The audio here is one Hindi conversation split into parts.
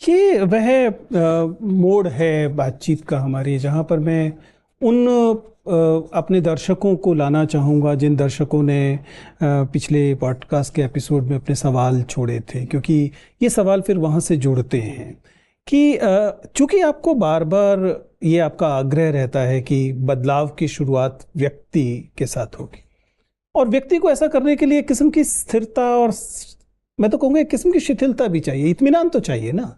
ये वह मोड़ है बातचीत का हमारी, जहाँ पर मैं उन अपने दर्शकों को लाना चाहूँगा जिन दर्शकों ने पिछले पॉडकास्ट के एपिसोड में अपने सवाल छोड़े थे, क्योंकि ये सवाल फिर वहाँ से जुड़ते हैं कि चूँकि आपको बार बार ये आपका आग्रह रहता है कि बदलाव की शुरुआत व्यक्ति के साथ होगी, और व्यक्ति को ऐसा करने के लिए एक किस्म की स्थिरता और मैं तो कहूँगा एक किस्म की शिथिलता भी चाहिए, इत्मीनान तो चाहिए ना।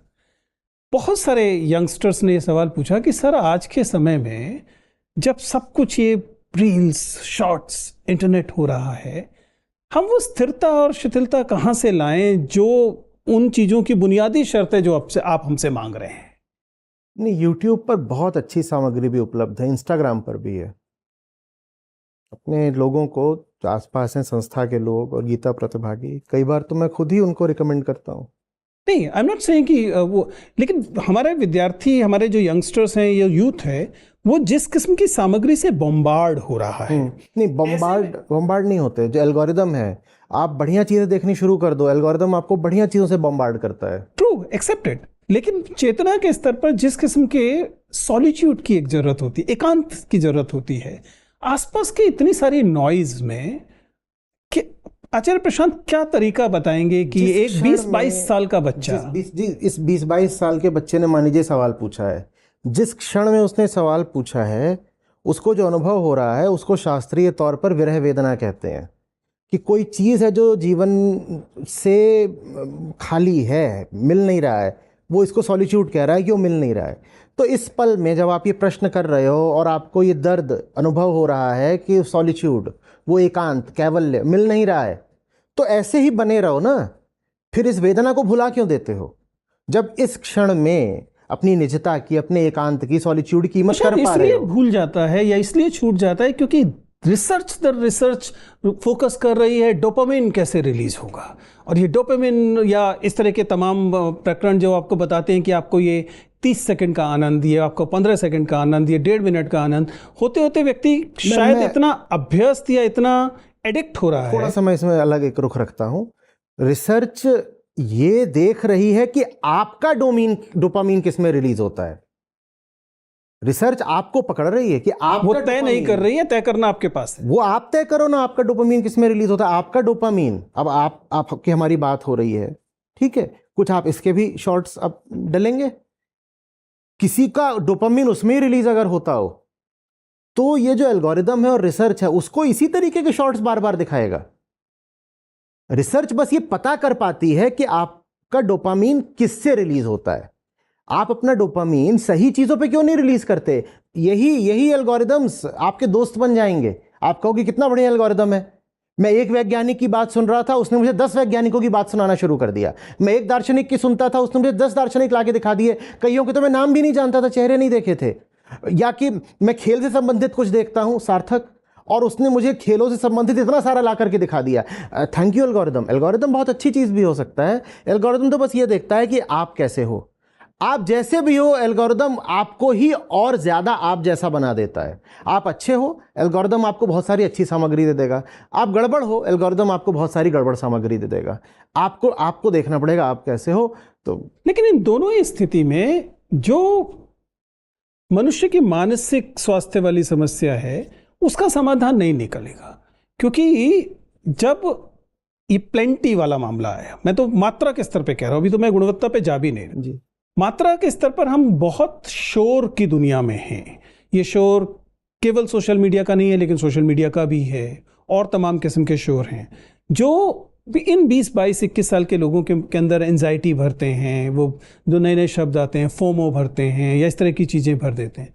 बहुत सारे यंगस्टर्स ने ये सवाल पूछा कि सर आज के समय में जब सब कुछ ये रील्स, शॉर्ट्स, इंटरनेट हो रहा है, हम वो स्थिरता और शिथिलता कहाँ से लाएं जो उन चीज़ों की बुनियादी शर्तें जो आप हमसे मांग रहे हैं। नहीं, यूट्यूब पर बहुत अच्छी सामग्री भी उपलब्ध है, इंस्टाग्राम पर भी है। अपने लोगों को जो आसपास हैं, संस्था के लोग और गीता प्रतिभागी, कई बार तो मैं खुद ही उनको रिकमेंड करता हूँ। नहीं, आई एम नॉट सेइंग कि वो, लेकिन हमारे विद्यार्थी, हमारे जो यंगस्टर्स हैं, ये यूथ है, वो जिस किस्म की सामग्री से बॉम्बार्ड हो रहा है। नहीं, बॉम्बार्ड नहीं होते। जो एल्गोरिदम है, आप बढ़िया चीज़ें देखनी शुरू कर दो, एल्गोरिदम आपको बढ़िया चीज़ों से बॉम्बार्ड करता है। True, accepted. लेकिन चेतना के स्तर पर जिस किस्म के सॉलिट्यूड की एक जरूरत होती है, एकांत की जरूरत होती है, आसपास की इतनी सारी नॉइज में, कि आचार्य प्रशांत क्या तरीका बताएंगे कि एक 20-22 साल का बच्चा, इस 20-22 साल के बच्चे ने मान लीजिए सवाल पूछा है, जिस क्षण में उसने सवाल पूछा है, उसको जो अनुभव हो रहा है उसको शास्त्रीय तौर पर विरह वेदना कहते हैं। कि कोई चीज़ है जो जीवन से खाली है, मिल नहीं रहा है, वो इसको सॉलिट्यूड कह रहा है कि वो मिल नहीं रहा है। तो इस पल में जब आप ये प्रश्न कर रहे हो और आपको ये दर्द अनुभव हो रहा है कि सॉलिट्यूड, वो एकांत, कैवल्य मिल नहीं रहा है, तो ऐसे ही बने रहो ना। फिर इस वेदना को भुला क्यों देते हो, जब इस क्षण में अपनी निजता की, अपने एकांत की, सॉलिट्यूड की कीमत कर पा रहे हो। इसलिए भूल जाता है या इसलिए छूट जाता है क्योंकि रिसर्च दर रिसर्च फोकस कर रही है डोपामिन कैसे रिलीज होगा, और ये डोपामिन या इस तरह के तमाम प्रकरण जो आपको बताते हैं कि आपको ये 30 सेकंड का आनंद, ये आपको 15 सेकंड का आनंद, ये 1.5 मिनट का आनंद, होते होते व्यक्ति शायद इतना अभ्यस्त या इतना एडिक्ट हो रहा है। थोड़ा सा मैं इसमें अलग एक रुख रखता हूँ। रिसर्च ये देख रही है कि आपका डोपामीन किस में रिलीज होता है। रिसर्च आपको पकड़ रही है कि आप वो तय नहीं कर रही है, तय करना आपके पास है। वो आप तय करो ना, आपका डोपामीन किस में रिलीज होता है। आपका डोपामीन, अब आपकी हमारी बात हो रही है, ठीक है, कुछ आप इसके भी शॉर्ट्स अब डलेंगे, किसी का डोपामीन उसमें ही रिलीज अगर होता हो, तो ये जो एल्गोरिदम है और रिसर्च है उसको इसी तरीके के शॉर्ट्स बार बार दिखाएगा। रिसर्च बस ये पता कर पाती है कि आपका डोपामीन किससे रिलीज होता है। आप अपना डोपामीन सही चीजों पे क्यों नहीं रिलीज करते। यही एल्गोरिदम्स आपके दोस्त बन जाएंगे। आप कहोगे कितना बढ़िया एल्गोरिदम है। मैं एक वैज्ञानिक की बात सुन रहा था, उसने मुझे 10 वैज्ञानिकों की बात सुनाना शुरू कर दिया। मैं एक दार्शनिक की सुनता था, उसने मुझे 10 दार्शनिक लाके दिखा दिए। कईयों के तो मैं नाम भी नहीं जानता था, चेहरे नहीं देखे थे। या कि मैं खेल से संबंधित कुछ देखता हूं, सार्थक, और उसने मुझे खेलों से संबंधित इतना सारा ला करके दिखा दिया। Thank you algorithm. एल्गोरिदम बहुत अच्छी चीज़ भी हो सकता है। एल्गोरिदम तो बस ये देखता है कि आप कैसे हो, आप जैसे भी हो। एल्गोरिदम आपको ही और ज़्यादा आप जैसा बना देता है। आप अच्छे हो, एल्गोरिदम आपको बहुत सारी अच्छी सामग्री दे देगा। आप गड़बड़ हो, एल्गोरिदम आपको बहुत सारी गड़बड़ सामग्री दे देगा। आपको देखना पड़ेगा आप कैसे हो। तो लेकिन इन दोनों ही स्थिति में जो मनुष्य की मानसिक स्वास्थ्य वाली समस्या है, उसका समाधान नहीं निकलेगा, क्योंकि जब ये प्लेंटी वाला मामला आया, मैं तो मात्रा के स्तर पे कह रहा हूं, अभी तो मैं गुणवत्ता पे जा भी नहीं जी। मात्रा के स्तर पर हम बहुत शोर की दुनिया में हैं। ये शोर केवल सोशल मीडिया का नहीं है, लेकिन सोशल मीडिया का भी है, और तमाम किस्म के शोर हैं जो इन 20-22-21 साल के लोगों के अंदर एंजाइटी भरते हैं। वो जो नए नए शब्द आते हैं, फोमो भरते हैं, या इस तरह की चीज़ें भर देते हैं।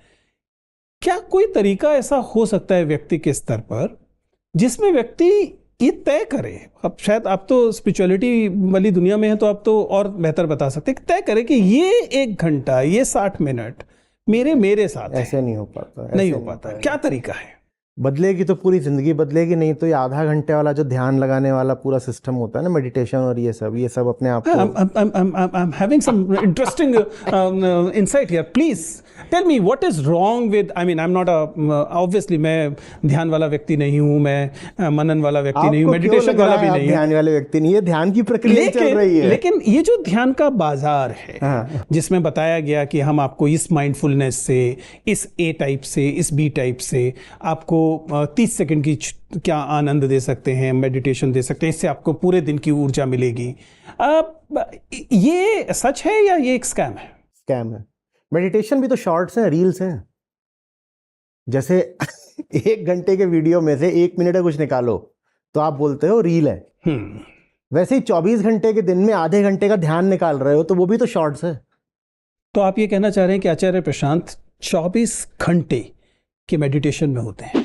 क्या कोई तरीका ऐसा हो सकता है व्यक्ति के स्तर पर जिसमें व्यक्ति ये तय करे, अब शायद आप तो स्पिरिचुअलिटी वाली दुनिया में हैं तो आप तो और बेहतर बता सकते हैं, तय करे कि ये 1 घंटा, ये 60 मिनट मेरे साथ ऐसे नहीं हो पाता, नहीं हो पाता। क्या तरीका है? बदलेगी तो पूरी जिंदगी बदलेगी, नहीं तो ये आधा घंटे वाला जो ध्यान लगाने वाला पूरा सिस्टम होता है ना, मेडिटेशन और ये सब अपने आप को I'm having some interesting insight here. Please tell me what is wrong with, I mean, I'm not a, obviously मैं ध्यान वाला व्यक्ति नहीं हूँ, मैं मनन वाला व्यक्ति नहीं हूँ, मेडिटेशन वाला भी नहीं हूँ, ध्यान वाले व्यक्ति नहीं है, ध्यान की प्रक्रिया चल रही है। लेकिन ये जो ध्यान का बाजार है, जिसमें बताया गया कि हम आपको इस माइंडफुलनेस से, इस ए टाइप से, इस बी टाइप से आपको 30 सेकंड की क्या आनंद दे सकते हैं, मेडिटेशन दे सकते हैं, इससे आपको पूरे दिन की ऊर्जा मिलेगी, ये सच है या ये एक स्कैम है? स्कैम है। मेडिटेशन भी तो शॉर्ट्स हैं, रील्स हैं। जैसे 1 घंटे के वीडियो में से 1 मिनट का कुछ निकालो तो आप बोलते हो रील है। वैसे ही 24 घंटे के दिन में आधे घंटे का ध्यान निकाल रहे हो तो वो भी तो शॉर्ट्स है। तो आप ये कहना चाह रहे हैं कि आचार्य प्रशांत 24 घंटे के मेडिटेशन में होते हैं?